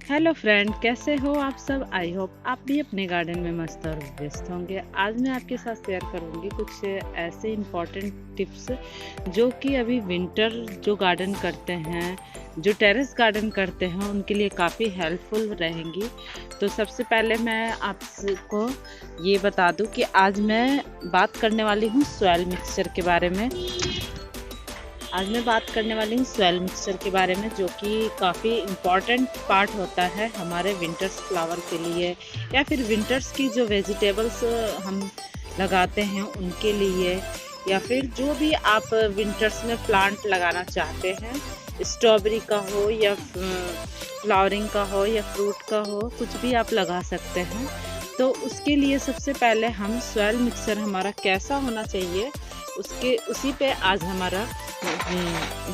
Hello friend, कैसे हो आप सब। आई होप आप भी अपने गार्डन में मस्त और व्यस्त होंगे। आज मैं आपके साथ शेयर करूंगी कुछ ऐसे इम्पॉर्टेंट टिप्स जो कि अभी विंटर जो गार्डन करते हैं, जो टेरेस गार्डन करते हैं, उनके लिए काफ़ी हेल्पफुल रहेंगी। तो सबसे पहले मैं आपको ये बता दूं कि आज मैं बात करने वाली हूँ सॉइल मिक्सचर के बारे में। आज मैं बात करने वाली हूँ सॉइल मिक्सचर के बारे में, जो कि काफ़ी इम्पॉर्टेंट पार्ट होता है हमारे विंटर्स फ्लावर के लिए, या फिर विंटर्स की जो वेजिटेबल्स हम लगाते हैं उनके लिए, या फिर जो भी आप विंटर्स में प्लांट लगाना चाहते हैं, स्ट्रॉबेरी का हो या फ्लावरिंग का हो या फ्रूट का हो, कुछ भी आप लगा सकते हैं। तो उसके लिए सबसे पहले हम सॉइल मिक्सचर हमारा कैसा होना चाहिए उसी पे आज हमारा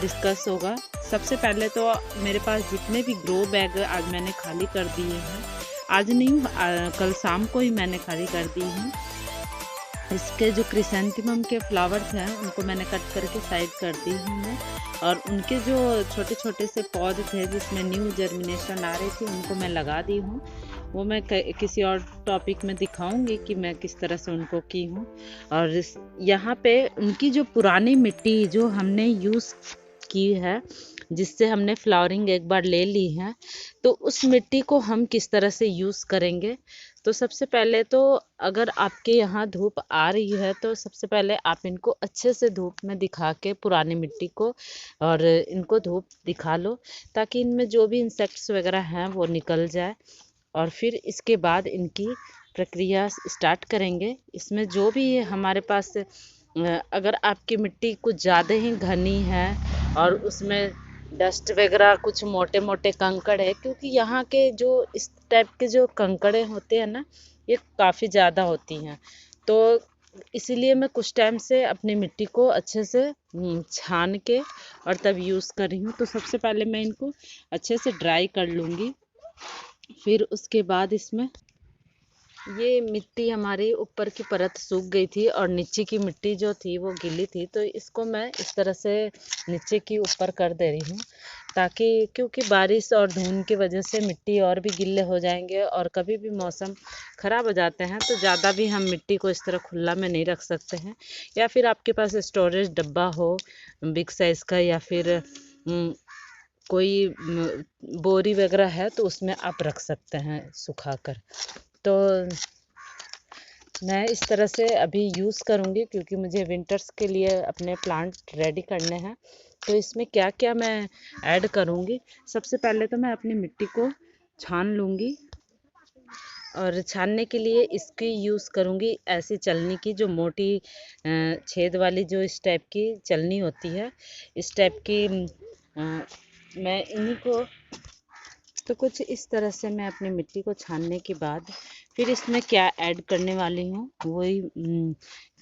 डिस्कस होगा। सबसे पहले तो मेरे पास जितने भी ग्रो बैग आज मैंने खाली कर दिए हैं, आज नहीं कल शाम को ही मैंने खाली कर दी हूँ। इसके जो क्रिसेंथेमम के फ्लावर्स हैं उनको मैंने कट करके साइड कर दी हूँ मैं, और उनके जो छोटे छोटे से पौधे थे जिसमें न्यू जर्मिनेशन आ रही थी उनको मैं लगा दी हूँ। वो मैं किसी और टॉपिक में दिखाऊंगी कि मैं किस तरह से उनको की हूँ। और यहाँ पे उनकी जो पुरानी मिट्टी जो हमने यूज़ की है, जिससे हमने फ्लावरिंग एक बार ले ली है, तो उस मिट्टी को हम किस तरह से यूज़ करेंगे। तो सबसे पहले तो अगर आपके यहाँ धूप आ रही है तो सबसे पहले आप इनको अच्छे से धूप में दिखा के पुरानी मिट्टी को और इनको धूप दिखा लो, ताकि इनमें जो भी इंसेक्ट्स वगैरह हैं वो निकल जाए। और फिर इसके बाद इनकी प्रक्रिया स्टार्ट करेंगे। इसमें जो भी हमारे पास अगर आपकी मिट्टी कुछ ज़्यादा ही घनी है और उसमें डस्ट वगैरह कुछ मोटे मोटे कंकड़ है, क्योंकि यहाँ के जो इस टाइप के जो कंकड़े होते हैं ना, ये काफ़ी ज़्यादा होती हैं। तो इसीलिए मैं कुछ टाइम से अपनी मिट्टी को अच्छे से छान के और तब यूज़ कर रही हूँ। तो सबसे पहले मैं इनको अच्छे से ड्राई कर लूँगी। फिर उसके बाद इसमें ये मिट्टी हमारी ऊपर की परत सूख गई थी और नीचे की मिट्टी जो थी वो गीली थी, तो इसको मैं इस तरह से नीचे की ऊपर कर दे रही हूँ, ताकि क्योंकि बारिश और धुंध की वजह से मिट्टी और भी गीले हो जाएंगे और कभी भी मौसम ख़राब हो जाते हैं तो ज़्यादा भी हम मिट्टी को इस तरह खुला में नहीं रख सकते हैं। या फिर आपके पास स्टोरेज डब्बा हो बिग साइज़ का, या फिर कोई बोरी वगैरह है तो उसमें आप रख सकते हैं सुखा कर। तो मैं इस तरह से अभी यूज़ करूँगी क्योंकि मुझे विंटर्स के लिए अपने प्लांट रेडी करने हैं। तो इसमें क्या क्या मैं ऐड करूँगी, सबसे पहले तो मैं अपनी मिट्टी को छान लूँगी, और छानने के लिए इसकी यूज़ करूँगी ऐसी चलनी की जो मोटी छेद वाली, जो इस टाइप की चलनी होती है, इस टाइप की। मैं इन्हीं को तो कुछ इस तरह से मैं अपनी मिट्टी को छानने के बाद फिर इसमें क्या ऐड करने वाली हूँ, वही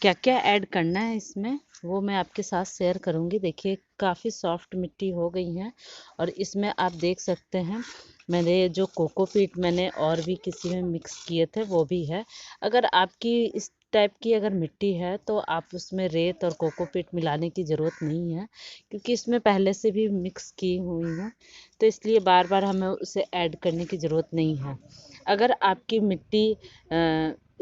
क्या क्या ऐड करना है इसमें वो मैं आपके साथ शेयर करूँगी। देखिए काफ़ी सॉफ्ट मिट्टी हो गई है, और इसमें आप देख सकते हैं मैंने जो कोकोपीट मैंने और भी किसी में मिक्स किए थे वो भी है। अगर आपकी इस टाइप की अगर मिट्टी है तो आप उसमें रेत और कोकोपीट मिलाने की ज़रूरत नहीं है, क्योंकि इसमें पहले से भी मिक्स की हुई है, तो इसलिए बार बार हमें उसे ऐड करने की ज़रूरत नहीं है। अगर आपकी मिट्टी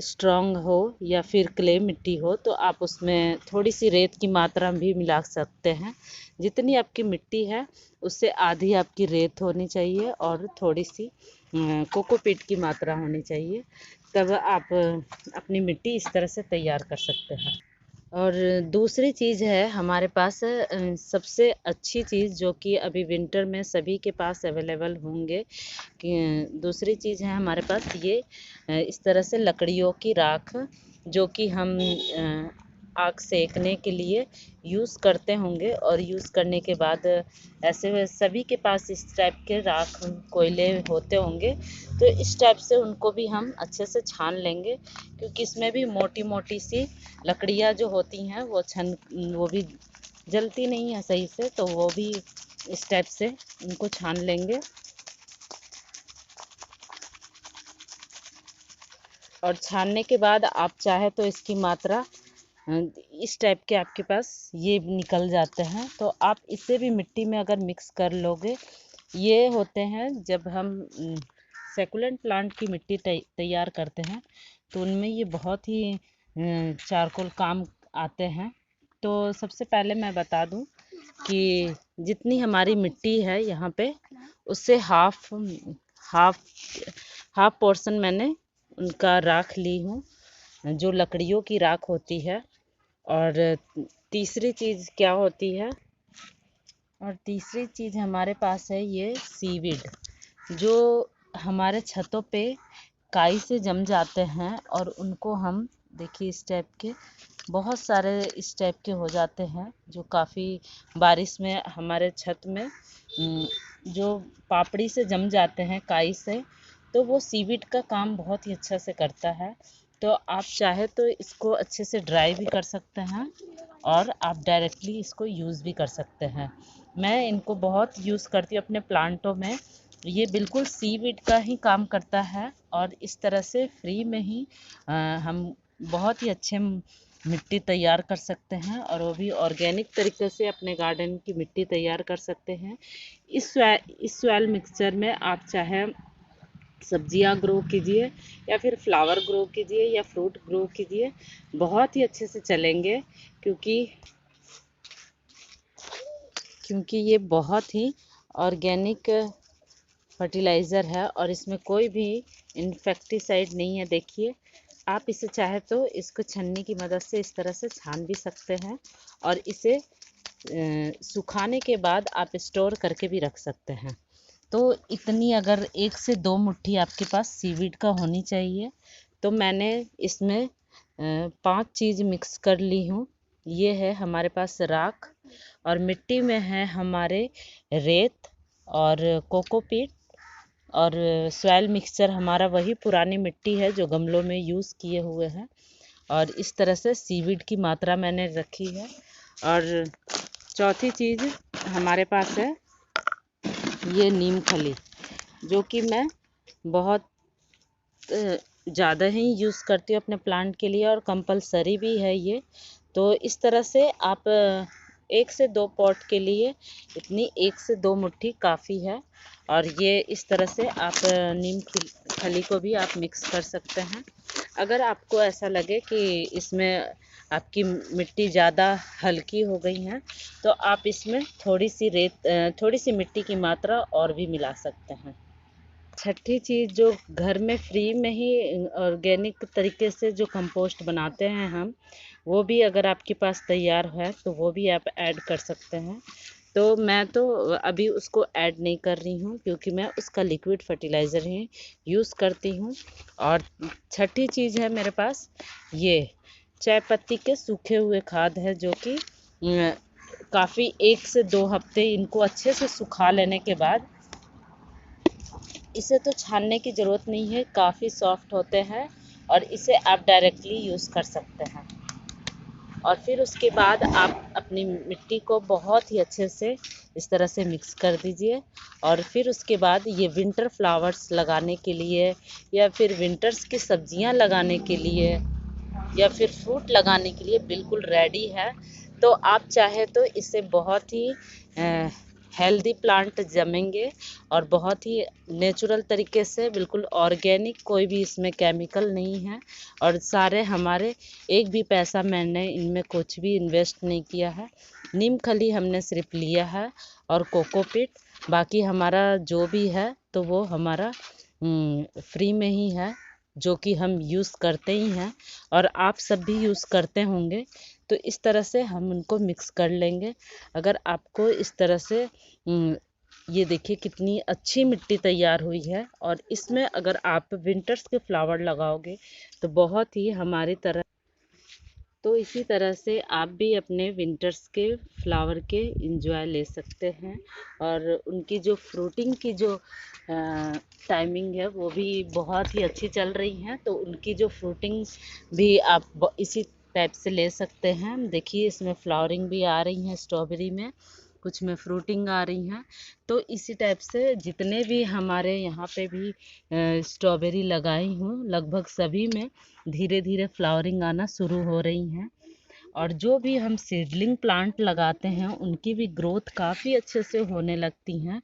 स्ट्रॉन्ग हो या फिर क्ले मिट्टी हो तो आप उसमें थोड़ी सी रेत की मात्रा भी मिला सकते हैं। जितनी आपकी मिट्टी है उससे आधी आपकी रेत होनी चाहिए और थोड़ी सी कोकोपीट की मात्रा होनी चाहिए, तब आप अपनी मिट्टी इस तरह से तैयार कर सकते हैं। और दूसरी चीज़ है हमारे पास सबसे अच्छी चीज़ जो कि अभी विंटर में सभी के पास अवेलेबल होंगे, कि दूसरी चीज़ है हमारे पास ये इस तरह से लकड़ियों की राख, जो कि हम आग सेकने के लिए यूज़ करते होंगे, और यूज़ करने के बाद ऐसे सभी के पास इस टाइप के राख कोयले होते होंगे, तो इस टाइप से उनको भी हम अच्छे से छान लेंगे, क्योंकि इसमें भी मोटी मोटी सी लकड़ियाँ जो होती हैं वो भी जलती नहीं है सही से, तो वो भी इस टाइप से उनको छान लेंगे। और छानने के बाद आप चाहे तो इसकी मात्रा इस टाइप के आपके पास ये निकल जाते हैं, तो आप इसे भी मिट्टी में अगर मिक्स कर लोगे ये होते हैं जब हम सेकुलेंट प्लांट की मिट्टी तैयार करते हैं तो उनमें ये बहुत ही चारकोल काम आते हैं। तो सबसे पहले मैं बता दूं कि जितनी हमारी मिट्टी है यहाँ पे उससे हाफ हाफ हाफ पोर्शन मैंने उनका राख ली हूँ, जो लकड़ियों की राख होती है। और तीसरी चीज़ क्या होती है, और तीसरी चीज़ हमारे पास है ये सीवीड, जो हमारे छतों पे काई से जम जाते हैं और उनको हम देखिए इस टाइप के बहुत सारे इस टाइप के हो जाते हैं, जो काफ़ी बारिश में हमारे छत में जो पापड़ी से जम जाते हैं काई से, तो वो सीवीड का काम बहुत ही अच्छा से करता है। तो आप चाहे तो इसको अच्छे से ड्राई भी कर सकते हैं और आप डायरेक्टली इसको यूज़ भी कर सकते हैं। मैं इनको बहुत यूज़ करती हूँ अपने प्लांटों में। ये बिल्कुल सीवीड का ही काम करता है और इस तरह से फ्री में ही हम बहुत ही अच्छे मिट्टी तैयार कर सकते हैं, और वो भी ऑर्गेनिक तरीके से अपने गार्डन की मिट्टी तैयार कर सकते हैं। इस सॉइल मिक्सचर में आप चाहे सब्जियां ग्रो कीजिए या फिर फ्लावर ग्रो कीजिए या फ्रूट ग्रो कीजिए, बहुत ही अच्छे से चलेंगे, क्योंकि ये बहुत ही ऑर्गेनिक फर्टिलाइज़र है और इसमें कोई भी इनसेक्टिसाइड नहीं है। देखिए, आप इसे चाहे तो इसको छन्नी की मदद से इस तरह से छान भी सकते हैं और इसे सुखाने के बाद आप स्टोर करके भी रख सकते हैं। तो इतनी अगर 1 से 2 मुट्ठी आपके पास सीवीड का होनी चाहिए। तो मैंने इसमें 5 चीज़ मिक्स कर ली हूँ। ये है हमारे पास राख, और मिट्टी में है हमारे रेत और कोकोपीट, और सॉइल मिक्सचर हमारा वही पुरानी मिट्टी है जो गमलों में यूज़ किए हुए हैं। और इस तरह से सीवीड की मात्रा मैंने रखी है। और चौथी चीज़ हमारे पास है ये नीम खली, जो कि मैं बहुत ज़्यादा ही यूज़ करती हूँ अपने प्लांट के लिए और कंपलसरी भी है ये। तो इस तरह से आप 1 से 2 पॉट के लिए इतनी 1 से 2 मुट्ठी काफ़ी है। और ये इस तरह से आप नीम खली को भी आप मिक्स कर सकते हैं। अगर आपको ऐसा लगे कि इसमें आपकी मिट्टी ज़्यादा हल्की हो गई है तो आप इसमें थोड़ी सी मिट्टी की मात्रा और भी मिला सकते हैं। छठी चीज़, जो घर में फ्री में ही ऑर्गेनिक तरीके से जो कंपोस्ट बनाते हैं हम, वो भी अगर आपके पास तैयार है तो वो भी आप ऐड कर सकते हैं। तो मैं तो अभी उसको ऐड नहीं कर रही हूँ, क्योंकि मैं उसका लिक्विड फर्टिलाइज़र ही यूज़ करती हूँ। और छठी चीज़ है मेरे पास ये चाय पत्ती के सूखे हुए खाद है, जो कि काफ़ी 1 से 2 हफ्ते इनको अच्छे से सुखा लेने के बाद, इसे तो छानने की ज़रूरत नहीं है, काफ़ी सॉफ्ट होते हैं और इसे आप डायरेक्टली यूज़ कर सकते हैं। और फिर उसके बाद आप अपनी मिट्टी को बहुत ही अच्छे से इस तरह से मिक्स कर दीजिए। और फिर उसके बाद ये विंटर फ्लावर्स लगाने के लिए, या फिर विंटर्स की सब्जियां लगाने के लिए, या फिर फ्रूट लगाने के लिए बिल्कुल रेडी है। तो आप चाहे तो इससे बहुत ही हेल्दी प्लांट जमेंगे और बहुत ही नेचुरल तरीके से, बिल्कुल ऑर्गेनिक, कोई भी इसमें केमिकल नहीं है। और सारे हमारे एक भी पैसा मैंने इनमें कुछ भी इन्वेस्ट नहीं किया है। नीम खली हमने सिर्फ लिया है और कोकोपीट, बाकी हमारा जो भी है तो वो हमारा फ्री में ही है, जो कि हम यूज़ करते ही हैं और आप सब भी यूज़ करते होंगे। तो इस तरह से हम उनको मिक्स कर लेंगे। अगर आपको इस तरह से ये देखिए कितनी अच्छी मिट्टी तैयार हुई है, और इसमें अगर आप विंटर्स के फ्लावर लगाओगे तो बहुत ही हमारी तरह, तो इसी तरह से आप भी अपने विंटर्स के फ्लावर के इंजॉय ले सकते हैं। और उनकी जो फ्रूटिंग की जो टाइमिंग है वो भी बहुत ही अच्छी चल रही है, तो उनकी जो फ्रूटिंग भी आप इसी टाइप से ले सकते हैं। देखिए इसमें फ्लावरिंग भी आ रही है स्ट्रॉबेरी में, कुछ में फ्रूटिंग आ रही हैं। तो इसी टाइप से जितने भी हमारे यहाँ पे भी स्ट्रॉबेरी लगाई हूँ, लगभग सभी में धीरे धीरे फ्लावरिंग आना शुरू हो रही हैं। और जो भी हम सीडलिंग प्लांट लगाते हैं उनकी भी ग्रोथ काफ़ी अच्छे से होने लगती हैं।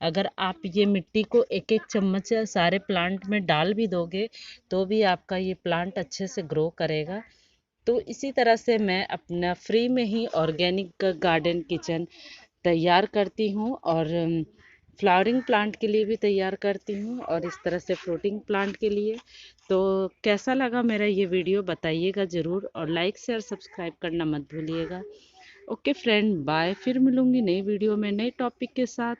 अगर आप ये मिट्टी को एक एक चम्मच सारे प्लांट में डाल भी दोगे तो भी आपका ये प्लांट अच्छे से ग्रो करेगा। तो इसी तरह से मैं अपना फ्री में ही ऑर्गेनिक गार्डन किचन तैयार करती हूँ और फ्लावरिंग प्लांट के लिए भी तैयार करती हूँ और इस तरह से फ्रूटिंग प्लांट के लिए। तो कैसा लगा मेरा ये वीडियो बताइएगा ज़रूर और लाइक शेयर सब्सक्राइब करना मत भूलिएगा। Okay friend, bye. फिर मिलूँगी नई वीडियो में नए टॉपिक के साथ।